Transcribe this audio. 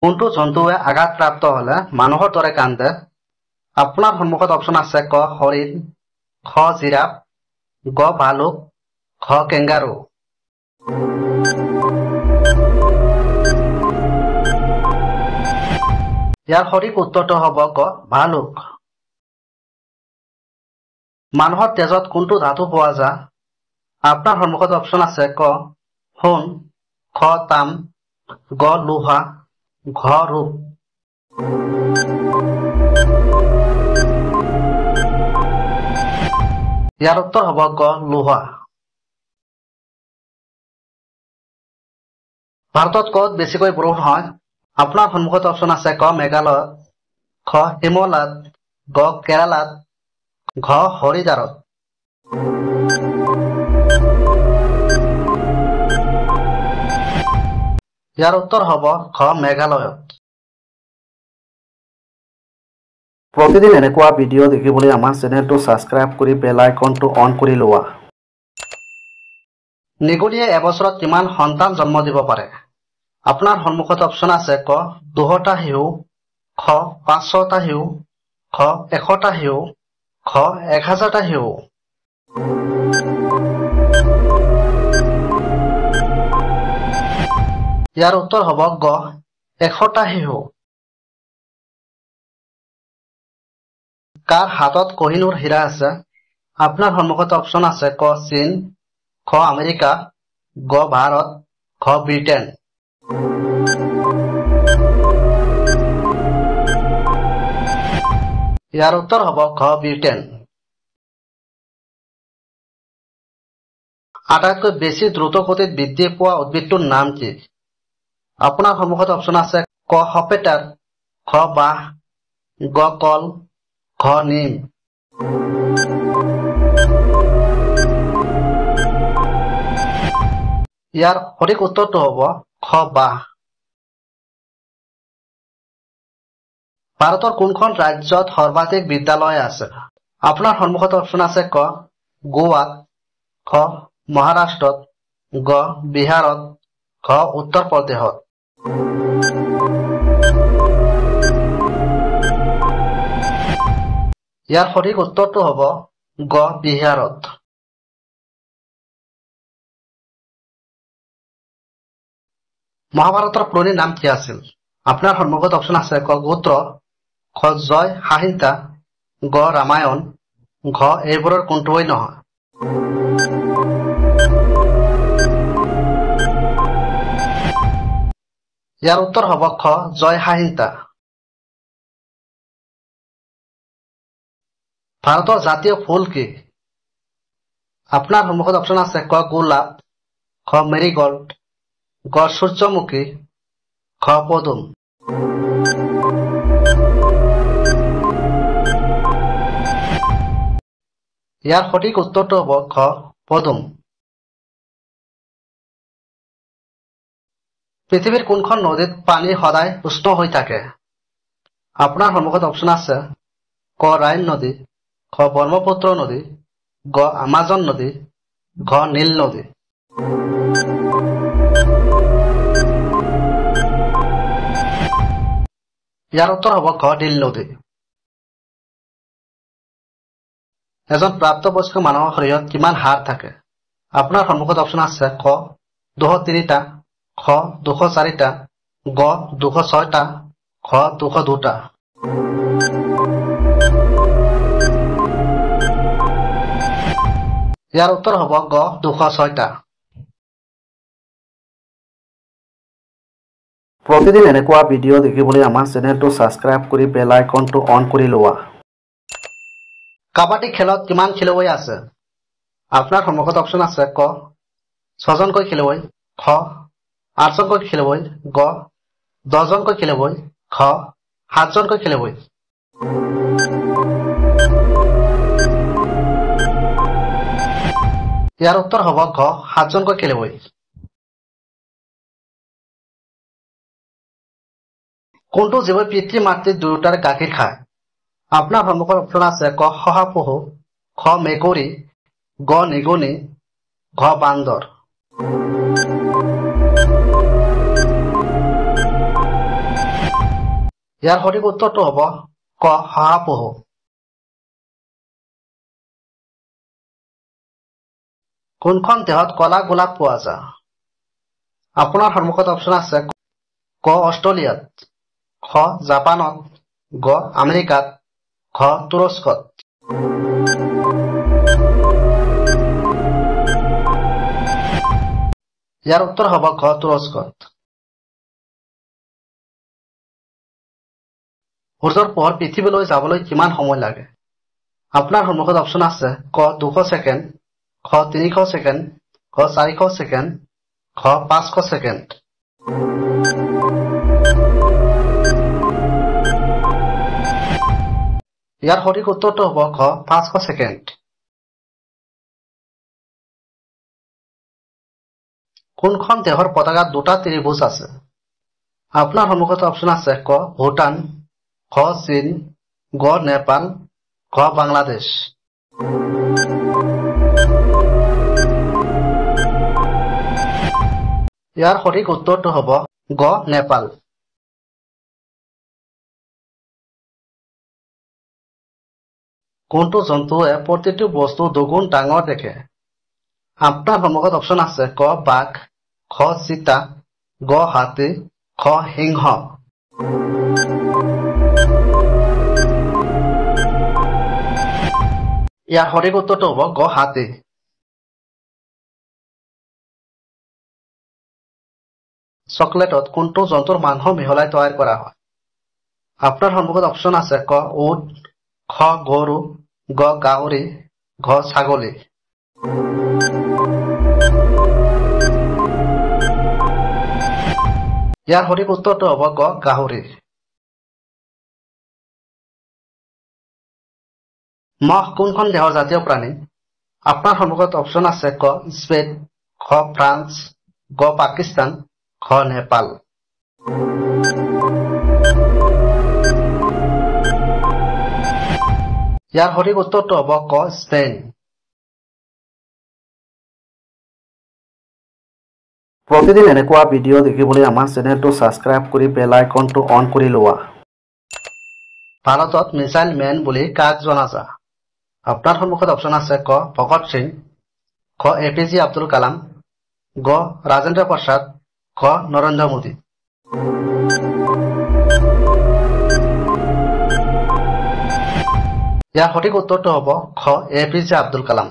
কোনটো জন্তুৱে আঘাতপ্ৰাপ্ত হলে মানুহৰ দৰে কান্দে? আপোনাৰ সন্মুখত অপচন আছে ক হৰিণ, খ জিৰাফ, গ ভালুক, খ কেংগাৰু। ইয়াৰ সঠিক উত্তৰটো হ'ব ক ভালুক। মানুহৰ তেজত কোনটো ধাতু পোৱা যায়? আপোনাৰ সন্মুখত অপচন আছে ক সোণ, খ তাম, গ লোহা, ঘ ৰূপ। ইয়াৰ উত্তৰ হ'ব গ লোহা। ভাৰতত ক'ত বেছিকৈ বৰষুণ হয়? আপোনাৰ সন্মুখত অপচন আছে ক মেঘালয়ত, খ হিমালয়ত, গ কেৰালাত, ঘ হৰিদ্বাৰত। ইয়াৰ উত্তৰ হ'ব খ মেঘালয়ত। প্ৰতিদিন এনেকুৱা ভিডিঅ' দেখিবলৈ আমাৰ চেনেলটো ছাবস্ক্ৰাইব কৰি বেল আইকনটো অন কৰি লোৱা। নিগনিয়ে এবছৰত কিমান সন্তান জন্ম দিব পাৰে? আপোনাৰ সন্মুখত অপচন আছে ক 200টা শিশু, খ 500টা শিশু, খ 100টা শিশু, খ 1000টা শিশু। ইয়াৰ উত্তৰ হ'ব গ 100টা শিশু। কাৰ হাতত কোহিনুৰ হীৰা আছে? আপোনাৰ সন্মুখত অপচন আছে ক চীন, খ আমেৰিকা, গ ভাৰত, খ ব্ৰিটেইন। ইয়াৰ উত্তৰ হ'ব খ ব্ৰিটেইন। আটাইতকৈ বেছি দ্ৰুত গতিত বৃদ্ধি পোৱা উদ্ভিদটোৰ নাম কি? আপোনাৰ সন্মুখত অপচন আছে ক সপেটাৰ, খ বাঁহ, গ কল, খ নিম। ইয়াৰ সঠিক উত্তৰটো হ'ব খ বাঁহ। ভাৰতৰ কোনখন ৰাজ্যত সৰ্বাধিক বিদ্যালয় আছে? আপোনাৰ সন্মুখত অপচন আছে ক গোৱাত, খ মহাৰাষ্ট্ৰত, গ বিহাৰত, খ উত্তৰ প্ৰদেশত। ইয়াৰ সঠিক উত্তৰটো হ'ব গ বিহাৰত। মহাভাৰতৰ পুৰণি নাম কি আছিল? আপোনাৰ সন্মুখত অপচন আছে ক গোত্ৰ, খ জয় সাহিত্য, গ ৰামায়ণ, ঘ এইবোৰৰ কোনটোৱেই নহয়। ইয়াৰ উত্তৰ হ'ব খ জয় সাহিত্য। ভাৰতৰ জাতীয় ফুল কি? আপোনাৰ সন্মুখত অপচন আছে ক গোলাপ, খ মেৰিগল্ড, গ সূৰ্যমুখী, খ পদুম। ইয়াৰ সঠিক উত্তৰটো হ'ব খ পদুম। পৃথিৱীৰ কোনখন নদীত পানী সদায় উষ্ণ হৈ থাকে? আপোনাৰ সন্মুখত অপচন আছে ক ৰাইন নদী, খ ব্ৰহ্মপুত্ৰ নদী, গ আমাজন নদী, ঘ নীল নদী। ইয়াৰ উত্তৰ হ'ব ঘ নীল নদী। এজন প্ৰাপ্তবয়স্ক মানুহৰ শৰীৰত কিমান হাড় থাকে? আপোনাৰ সন্মুখত অপচন আছে ক 203টা, খ 204টা, গ 206টা, খ 202টা। ইয়াৰ উত্তৰ হ'ব গ 206টা। প্ৰতিদিন এনেকুৱা ভিডিঅ' দেখিবলৈ আমাৰ চেনেলটো ছাবস্ক্ৰাইব কৰি বেল আইকনটো অন কৰি লোৱা। কাবাডী খেলত কিমান খেলুৱৈ আছে? আপোনাৰ সন্মুখত অপচন আছে ক 6জনকৈ খেলুৱৈ, খ 8জনকৈ খেলুৱৈ, গ 10জনকৈ খেলুৱৈ, খ 7জনকৈ খেলুৱৈ। ইয়াৰ উত্তৰ হ'ব ঘ 7জনকৈ খেলুৱৈ। কোনটো জীৱই পিতৃ মাতৃ দুয়োটাৰ গাখীৰ খায়? আপোনাৰ সন্মুখত অপচন আছে ক শহাপহু, খ মেকুৰী, গ নিগনি, ঘ বান্দৰ। ইয়াৰ সঠিক উত্তৰটো হ'ব ক শহাপহু। কোনখন দেশত কলা গোলাপ পোৱা যায়? আপোনাৰ সন্মুখত অপচন আছে ক অষ্ট্ৰেলিয়াত, খ জাপানত, গ আমেৰিকাত, খ তুৰস্কত। ইয়াৰ উত্তৰ হ'ব খ তুৰস্কত। সূৰ্যৰ পোহৰ পৃথিৱীলৈ যাবলৈ কিমান সময় লাগে? আপোনাৰ সন্মুখত অপচন আছে ক 200 ছেকেণ্ড, খ 300 ছেকেণ্ড, খ 400 ছেকেণ্ড, খ 500 ছেকেণ্ড। ইয়াৰ সঠিক উত্তৰটো হ'ব খ 500 ছেকেণ্ড। কোনখন দেশৰ পতাকাত দুটা ত্ৰিভুজ আছে? আপোনাৰ সন্মুখত অপচন আছে ক ভূটান, খ চীন, গ নেপাল, খ বাংলাদেশ। ইয়াৰ সঠিক উত্তৰটো হ'ব গ নেপাল। কোনটো জন্তুৱে প্ৰতিটো বস্তু দুগুণ ডাঙৰ দেখে? আপোনাৰ সন্মুখত অপচন আছে ক বাঘ, খ চিতা, গ হাতী, খ সিংহ। ইয়াৰ সঠিক উত্তৰটো হ'ব গ হাতী। চকলেটত কোনটো জন্তুৰ মাংস মিহলাই তৈয়াৰ কৰা হয়? আপোনাৰ সন্মুখত অপচন আছে ক উট, খ গৰু, গ গাহৰি, ঘ ছাগলী। ইয়াৰ সঠিক উত্তৰটো হ'ব গ গাহৰি। মহ কোনখন দেশৰ জাতীয় প্ৰাণী? আপোনাৰ সন্মুখত অপচন আছে ক স্পেইন, খ ফ্ৰান্স, গ পাকিস্তান, খ নেপাল। ইয়াৰ সঠিক উত্তৰটো হ'ব ক স্পেইন। প্ৰতিদিন এনেকুৱা ভিডিঅ' দেখিবলৈ আমাৰ চেনেলটো ছাবস্ক্ৰাইব কৰি বেল আইকনটো অন কৰি লোৱা। ভাৰতত মিছাইল মেন বুলি কাক জনা যায়? আপোনাৰ সন্মুখত অপচন আছে ক ভগত সিং, খ APJ আব্দুল কালাম, গ ৰাজেন্দ্ৰ প্ৰসাদ, খ নৰেন্দ্ৰ মোদী। ইয়াৰ সঠিক উত্তৰটো হ'ব খ APJ আব্দুল কালাম।